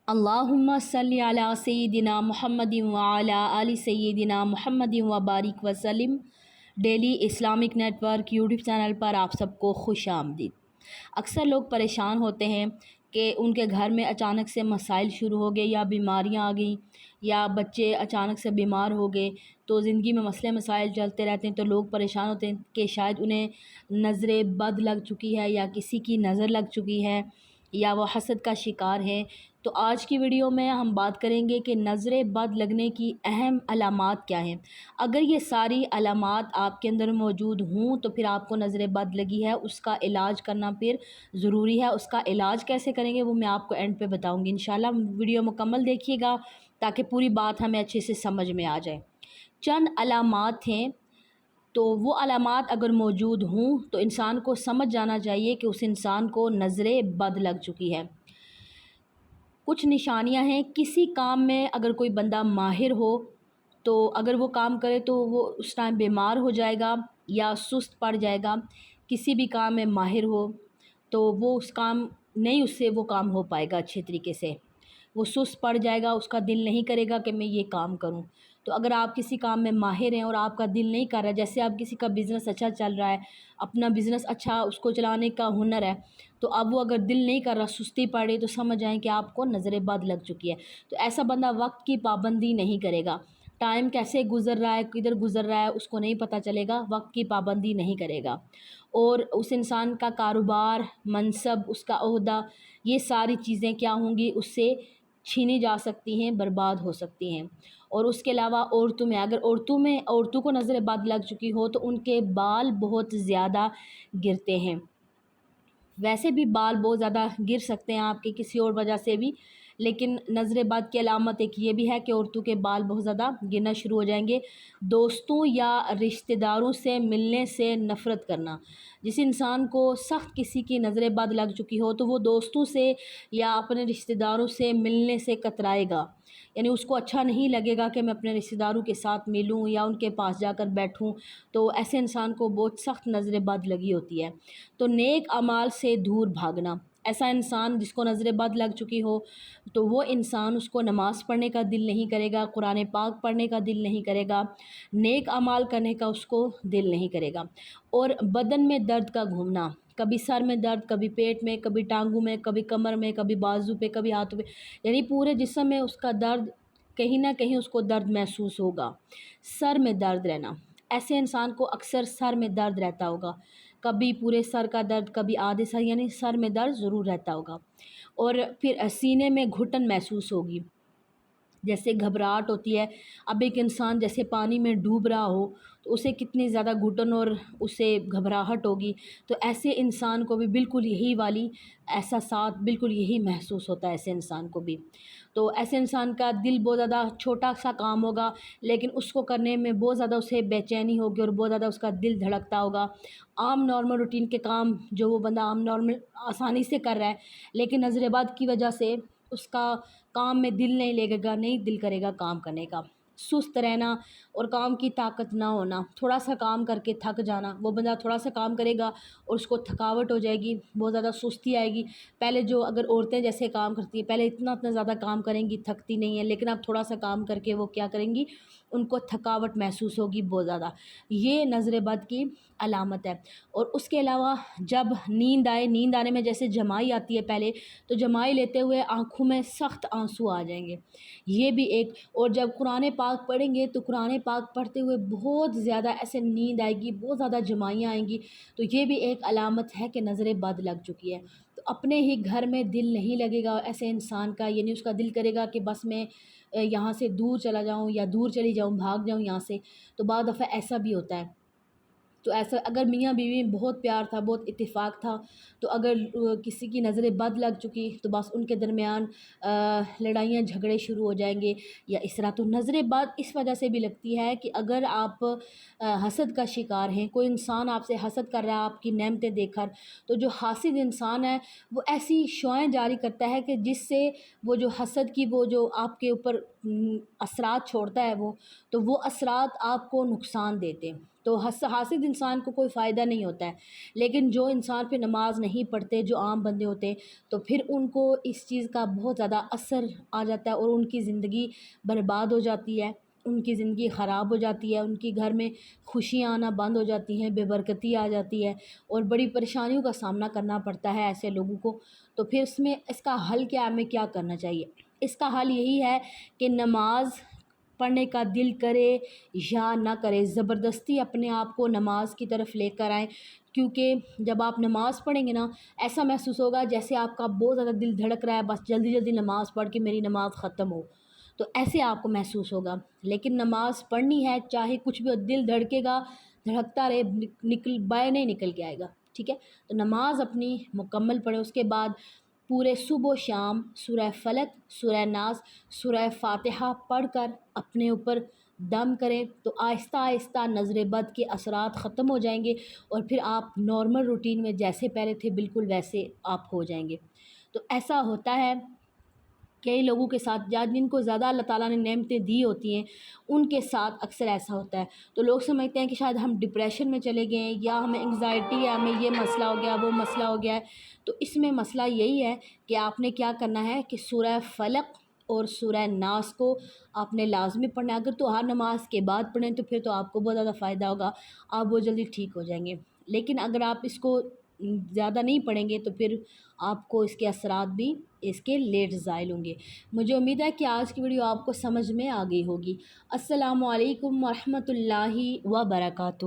اللہم صلی علی سیدنا محمد وعلی آل سیدنا محمد وبارک وسلم۔ Daily Islamic network YouTube channel پر آپ سب کو خوش آمدید۔ اکثر لوگ پریشان ہوتے ہیں کہ ان کے گھر میں اچانک سے مسائل شروع ہو گئے، یا بیماریاں آ گئیں، یا بچے اچانک سے بیمار ہو گئے، تو زندگی میں مسئلے مسائل چلتے رہتے ہیں، تو لوگ پریشان ہوتے ہیں کہ شاید انہیں نظر بد لگ چکی ہے، یا کسی کی نظر لگ چکی ہے، یا وہ حسد کا شکار ہے۔ تو آج کی ویڈیو میں ہم بات کریں گے کہ نظر بد لگنے کی اہم علامات کیا ہیں۔ اگر یہ ساری علامات آپ کے اندر موجود ہوں تو پھر آپ کو نظر بد لگی ہے، اس کا علاج کرنا پھر ضروری ہے۔ اس کا علاج کیسے کریں گے وہ میں آپ کو اینڈ پہ بتاؤں گی۔ انشاءاللہ ویڈیو مکمل دیکھیے گا تاکہ پوری بات ہمیں اچھے سے سمجھ میں آ جائے۔ چند علامات ہیں، تو وہ علامات اگر موجود ہوں تو انسان کو سمجھ جانا چاہیے کہ اس انسان کو نظر بد لگ چکی ہے۔ کچھ نشانیاں ہیں، کسی کام میں اگر کوئی بندہ ماہر ہو تو اگر وہ کام کرے تو وہ اس ٹائم بیمار ہو جائے گا یا سست پڑ جائے گا۔ کسی بھی کام میں ماہر ہو تو وہ اس سے وہ کام ہو پائے گا اچھے طریقے سے، وہ سست پڑ جائے گا، اس کا دل نہیں کرے گا کہ میں یہ کام کروں۔ تو اگر آپ کسی کام میں ماہر ہیں اور آپ کا دل نہیں کر رہا، جیسے آپ کسی کا بزنس اچھا چل رہا ہے، اپنا بزنس اچھا اس کو چلانے کا ہنر ہے، تو اب وہ اگر دل نہیں کر رہا، سستی پڑے، تو سمجھ جائیں کہ آپ کو نظر بد لگ چکی ہے۔ تو ایسا بندہ وقت کی پابندی نہیں کرے گا، ٹائم کیسے گزر رہا ہے، کدھر گزر رہا ہے، اس کو نہیں پتہ چلے گا، وقت کی پابندی نہیں کرے گا۔ اور اس انسان کا کاروبار، منصب، اس کا عہدہ، یہ ساری چیزیں کیا ہوں گی، اس سے چھینی جا سکتی ہیں، برباد ہو سکتی ہیں۔ اور اس کے علاوہ عورتوں میں، اگر عورتوں کو نظر بد لگ چکی ہو تو ان کے بال بہت زیادہ گرتے ہیں۔ ویسے بھی بال بہت زیادہ گر سکتے ہیں آپ کے کسی اور وجہ سے بھی، لیکن نظر بد کی علامت ایک یہ بھی ہے کہ عورتوں کے بال بہت زیادہ گرنا شروع ہو جائیں گے۔ دوستوں یا رشتہ داروں سے ملنے سے نفرت کرنا، جس انسان کو سخت کسی کی نظر بد لگ چکی ہو تو وہ دوستوں سے یا اپنے رشتہ داروں سے ملنے سے کترائے گا، یعنی اس کو اچھا نہیں لگے گا کہ میں اپنے رشتہ داروں کے ساتھ ملوں یا ان کے پاس جا کر بیٹھوں، تو ایسے انسان کو بہت سخت نظر بد لگی ہوتی ہے۔ تو نیک اعمال سے دور بھاگنا، ایسا انسان جس کو نظر بد لگ چکی ہو تو وہ انسان، اس کو نماز پڑھنے کا دل نہیں کرے گا، قرآن پاک پڑھنے کا دل نہیں کرے گا، نیک اعمال کرنے کا اس کو دل نہیں کرے گا۔ اور بدن میں درد کا گھومنا، کبھی سر میں درد، کبھی پیٹ میں، کبھی ٹانگوں میں، کبھی کمر میں، کبھی بازو پہ، کبھی ہاتھوں پہ، یعنی پورے جسم میں اس کا درد، کہیں نہ کہیں اس کو درد محسوس ہوگا۔ سر میں درد رہنا، ایسے انسان کو اکثر سر میں درد رہتا ہوگا، کبھی پورے سر کا درد، کبھی آدھے سر، یعنی سر میں درد ضرور رہتا ہوگا۔ اور پھر سینے میں گھٹن محسوس ہوگی، جیسے گھبراہٹ ہوتی ہے۔ اب ایک انسان جیسے پانی میں ڈوب رہا ہو تو اسے کتنی زیادہ گھٹن اور اسے گھبراہٹ ہوگی، تو ایسے انسان کو بھی بالکل یہی والی احساسات، بالکل یہی محسوس ہوتا ہے ایسے انسان کو بھی۔ تو ایسے انسان کا دل بہت زیادہ، چھوٹا سا کام ہوگا لیکن اس کو کرنے میں بہت زیادہ اسے بے چینی ہوگی اور بہت زیادہ اس کا دل دھڑکتا ہوگا۔ عام نارمل روٹین کے کام جو وہ بندہ عام نارمل آسانی سے کر رہا ہے، لیکن نظر بد کی وجہ سے اس کا کام میں دل نہیں لگے گا، نہیں دل کرے گا کام کرنے کا۔ سست رہنا اور کام کی طاقت نہ ہونا، تھوڑا سا کام کر کے تھک جانا، وہ بندہ تھوڑا سا کام کرے گا اور اس کو تھکاوٹ ہو جائے گی، بہت زیادہ سستی آئے گی۔ پہلے جو اگر عورتیں جیسے کام کرتی ہیں، پہلے اتنا زیادہ کام کریں گی، تھکتی نہیں ہیں، لیکن اب تھوڑا سا کام کر کے وہ کیا کریں گی، ان کو تھکاوٹ محسوس ہوگی بہت زیادہ۔ یہ نظر بد کی علامت ہے۔ اور اس کے علاوہ جب نیند آئے، نیند آنے میں جیسے جمائی آتی ہے پہلے، تو جمائی لیتے ہوئے آنکھوں میں سخت آنسو آ جائیں گے، یہ بھی ایک۔ اور جب قرآن پاک پڑھیں گے تو قرآن پاک پڑھتے ہوئے بہت زیادہ ایسے نیند آئے گی، بہت زیادہ جمائیاں آئیں گی، تو یہ بھی ایک علامت ہے کہ نظر بد لگ چکی ہے۔ تو اپنے ہی گھر میں دل نہیں لگے گا ایسے انسان کا، یعنی اس کا دل کرے گا کہ بس میں یہاں سے دور چلا جاؤں یا دور چلی جاؤں، بھاگ جاؤں یہاں سے۔ تو بعض دفعہ ایسا بھی ہوتا ہے۔ تو ایسا اگر میاں بیوی میں بہت پیار تھا، بہت اتفاق تھا، تو اگر کسی کی نظر بد لگ چکی تو بس ان کے درمیان لڑائیاں جھگڑے شروع ہو جائیں گے یا اس طرح۔ تو نظر بد اس وجہ سے بھی لگتی ہے کہ اگر آپ حسد کا شکار ہیں، کوئی انسان آپ سے حسد کر رہا ہے آپ کی نعمتیں دیکھ کر، تو جو حاسد انسان ہے وہ ایسی شعائیں جاری کرتا ہے کہ جس سے وہ جو حسد کی وہ جو آپ کے اوپر اثرات چھوڑتا ہے، وہ تو وہ اثرات آپ کو نقصان دیتے ہیں۔ تو حاسد انسان کو کوئی فائدہ نہیں ہوتا ہے، لیکن جو انسان پہ نماز نہیں پڑھتے، جو عام بندے ہوتے ہیں، تو پھر ان کو اس چیز کا بہت زیادہ اثر آ جاتا ہے اور ان کی زندگی برباد ہو جاتی ہے، ان کی زندگی خراب ہو جاتی ہے، ان کی گھر میں خوشیاں آنا بند ہو جاتی ہیں، بے برکتی آ جاتی ہے اور بڑی پریشانیوں کا سامنا کرنا پڑتا ہے ایسے لوگوں کو۔ تو پھر اس کا حل کیا ہے، ہمیں کیا کرنا چاہیے؟ اس کا حل یہی ہے کہ نماز پڑھنے کا دل کرے یا نہ کرے، زبردستی اپنے آپ کو نماز کی طرف لے کر آئیں، کیونکہ جب آپ نماز پڑھیں گے نا، ایسا محسوس ہوگا جیسے آپ کا بہت زیادہ دل دھڑک رہا ہے، بس جلدی جلدی نماز پڑھ کے میری نماز ختم ہو، تو ایسے آپ کو محسوس ہوگا۔ لیکن نماز پڑھنی ہے، چاہے کچھ بھی ہو، دل دھڑکے گا، دھڑکتا رہے، باہر نہیں نکل کے آئے گا، ٹھیک ہے؟ تو نماز اپنی مکمل پڑھیں، اس کے بعد پورے صبح و شام سورہ فلق، سورہ ناس، سورہ فاتحہ پڑھ کر اپنے اوپر دم کریں، تو آہستہ آہستہ نظر بد کے اثرات ختم ہو جائیں گے اور پھر آپ نارمل روٹین میں جیسے پہلے تھے بالکل ویسے آپ ہو جائیں گے۔ تو ایسا ہوتا ہے کئی لوگوں کے ساتھ، جن کو زیادہ اللہ تعالیٰ نے نعمتیں دی ہوتی ہیں ان کے ساتھ اکثر ایسا ہوتا ہے۔ تو لوگ سمجھتے ہیں کہ شاید ہم ڈپریشن میں چلے گئے ہیں یا ہمیں انگزائٹی ہے، ہمیں یہ مسئلہ ہو گیا، وہ مسئلہ ہو گیا ہے۔ تو اس میں مسئلہ یہی ہے کہ آپ نے کیا کرنا ہے کہ سورہ فلق اور سورہ ناس کو آپ نے لازمی پڑھنا ہے۔ اگر تو ہر نماز کے بعد پڑھیں تو پھر تو آپ کو بہت زیادہ فائدہ ہوگا، آپ بہت جلدی ٹھیک ہو جائیں گے۔ لیکن اگر آپ اس کو زیادہ نہیں پڑھیں گے تو پھر آپ کو اس کے اثرات بھی اس کے لیٹ زائل ہوں گے۔ مجھے امید ہے کہ آج کی ویڈیو آپ کو سمجھ میں آ گئی ہوگی۔ السلام علیکم ورحمۃ اللہ وبرکاتہ۔